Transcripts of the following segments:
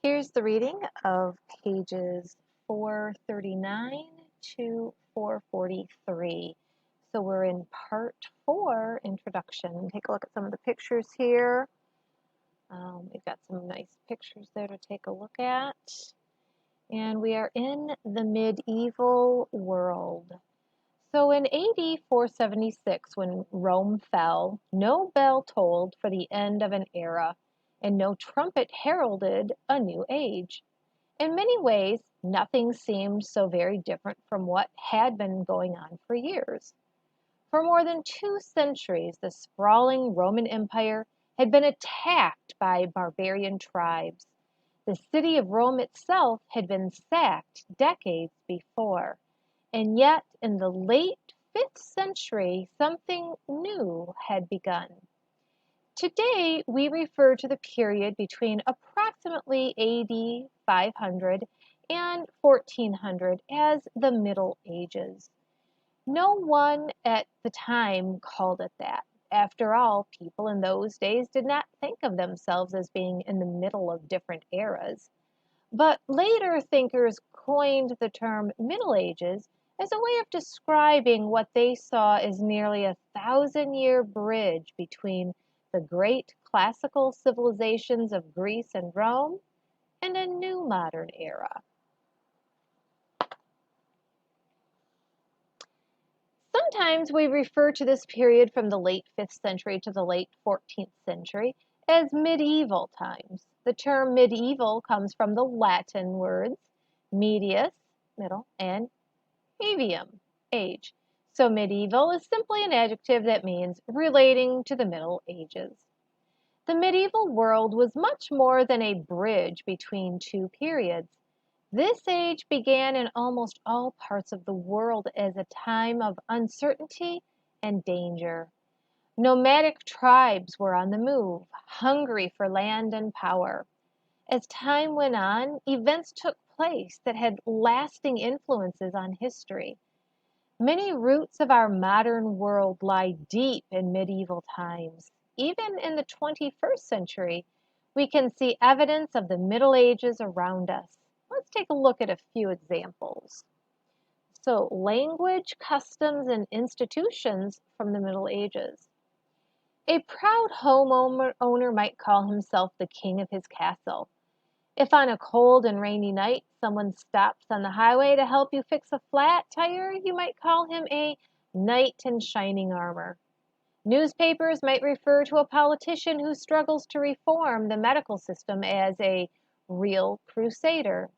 Here's the reading of pages 439 to 443. So we're in part 4, introduction. Take a look at some of the pictures here. We've got some nice pictures there to take a look at. And we are in the medieval world. So in AD 476, when Rome fell, no bell tolled for the end of an era, and no trumpet heralded a new age. In many ways, nothing seemed so very different from what had been going on for years. For more than 2 centuries, the sprawling Roman Empire had been attacked by barbarian tribes. The city of Rome itself had been sacked decades before. And yet, in the late 5th century, something new had begun. Today, we refer to the period between approximately AD 500 and 1400 as the Middle Ages. No one at the time called it that. After all, people in those days did not think of themselves as being in the middle of different eras. But later thinkers coined the term Middle Ages as a way of describing what they saw as nearly a 1,000-year bridge between the great classical civilizations of Greece and Rome and a new modern era. Sometimes we refer to this period from the late 5th century to the late 14th century as medieval times. The term medieval comes from the Latin words medius, middle, and aevium, age. So medieval is simply an adjective that means relating to the Middle Ages. The medieval world was much more than a bridge between two periods. This age began in almost all parts of the world as a time of uncertainty and danger. Nomadic tribes were on the move, hungry for land and power. As time went on, events took place that had lasting influences on history. Many roots of our modern world lie deep in medieval times. Even in the 21st century, we can see evidence of the Middle Ages around us. Let's take a look at a few examples. So, language, customs, and institutions from the Middle Ages. A proud homeowner might call himself the king of his castle. If on a cold and rainy night someone stops on the highway to help you fix a flat tire, you might call him a knight in shining armor. Newspapers might refer to a politician who struggles to reform the medical system as a real crusader.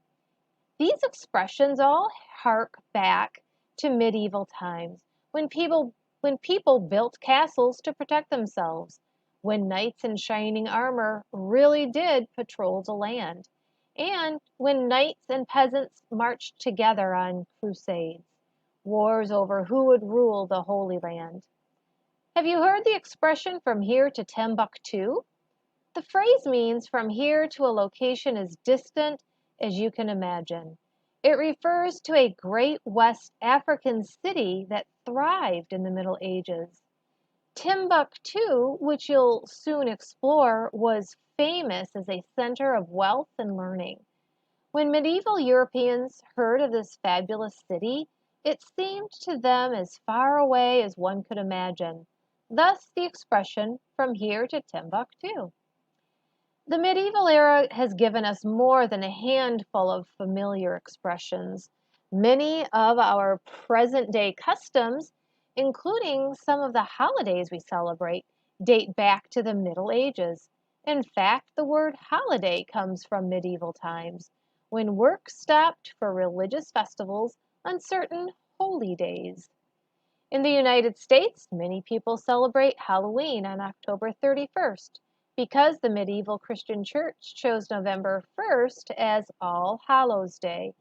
These expressions all hark back to medieval times when people built castles to protect themselves, when knights in shining armor really did patrol the land, and when knights and peasants marched together on crusades, wars over who would rule the Holy Land. Have you heard the expression from here to Timbuktu? The phrase means from here to a location as distant as you can imagine. It refers to a great West African city that thrived in the Middle Ages. Timbuktu, which you'll soon explore, was famous as a center of wealth and learning. When medieval Europeans heard of this fabulous city, it seemed to them as far away as one could imagine. Thus the expression, from here to Timbuktu. The medieval era has given us more than a handful of familiar expressions. Many of our present-day customs, including some of the holidays we celebrate, date back to the Middle Ages. In fact, the word holiday comes from medieval times, when work stopped for religious festivals on certain holy days. In the United States, many people celebrate Halloween on October 31st. Because the medieval Christian church chose November 1st as All Hallows Day,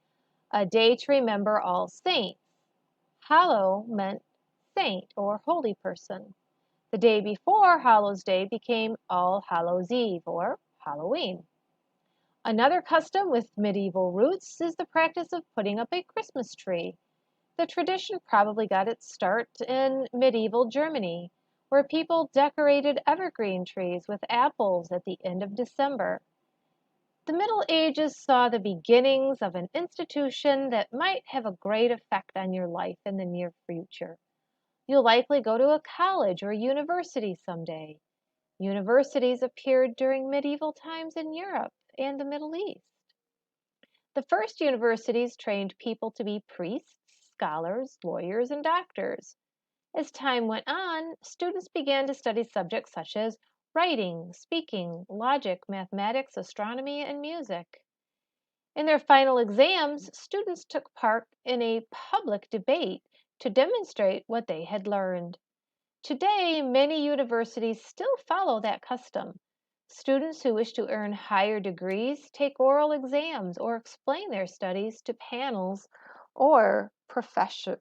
a day to remember all saints. Hallow meant saint or holy person. The day before Hallows Day became All Hallows Eve or Halloween. Another custom with medieval roots is the practice of putting up a Christmas tree. The tradition probably got its start in medieval Germany, where people decorated evergreen trees with apples at the end of December. The Middle Ages saw the beginnings of an institution that might have a great effect on your life in the near future. You'll likely go to a college or a university someday. Universities appeared during medieval times in Europe and the Middle East. The first universities trained people to be priests, scholars, lawyers, and doctors. As time went on, students began to study subjects such as writing, speaking, logic, mathematics, astronomy, and music. In their final exams, students took part in a public debate to demonstrate what they had learned. Today, many universities still follow that custom. Students who wish to earn higher degrees take oral exams or explain their studies to panels or professors.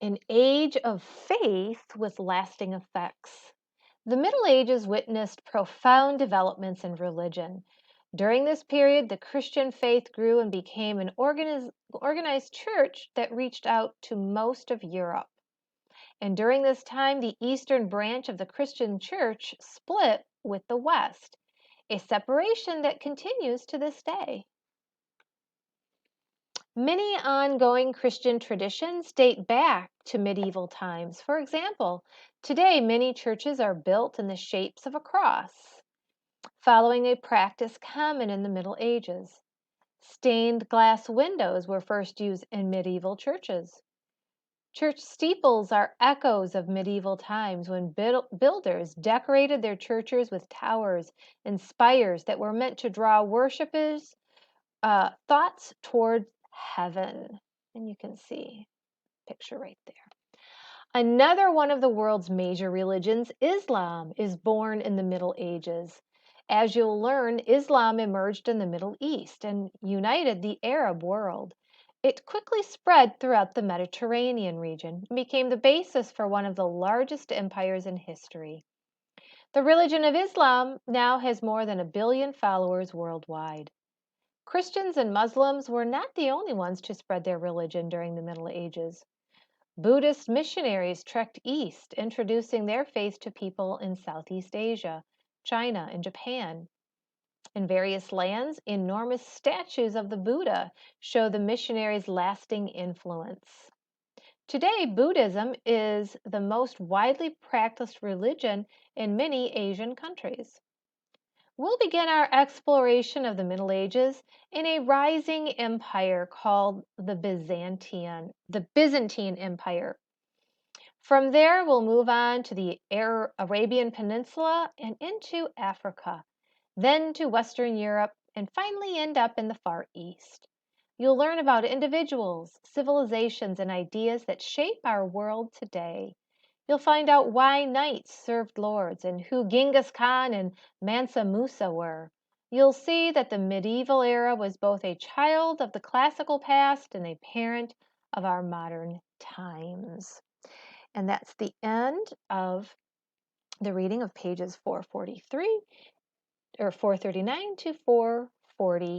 An age of faith with lasting effects. The Middle Ages witnessed profound developments in religion. During this period, the Christian faith grew and became an organized church that reached out to most of Europe. And during this time, the eastern branch of the Christian church split with the West, a separation that continues to this day. Many ongoing Christian traditions date back to medieval times. For example, today many churches are built in the shapes of a cross, following a practice common in the Middle Ages. Stained glass windows were first used in medieval churches. Church steeples are echoes of medieval times when builders decorated their churches with towers and spires that were meant to draw worshippers' thoughts toward heaven. And you can see a picture right there. Another one of the world's major religions, Islam, is born in the Middle Ages. As you'll learn, Islam emerged in the Middle East and united the Arab world. It quickly spread throughout the Mediterranean region and became the basis for one of the largest empires in history. The religion of Islam now has more than 1 billion followers worldwide. Christians and Muslims were not the only ones to spread their religion during the Middle Ages. Buddhist missionaries trekked east, introducing their faith to people in Southeast Asia, China, and Japan. In various lands, enormous statues of the Buddha show the missionaries' lasting influence. Today, Buddhism is the most widely practiced religion in many Asian countries. We'll begin our exploration of the Middle Ages in a rising empire called the Byzantine Empire. From there, we'll move on to the Arabian Peninsula and into Africa, then to Western Europe, and finally end up in the Far East. You'll learn about individuals, civilizations, and ideas that shape our world today. You'll find out why knights served lords and who Genghis Khan and Mansa Musa were. You'll see that the medieval era was both a child of the classical past and a parent of our modern times. And that's the end of the reading of pages 443 or 439 to 440.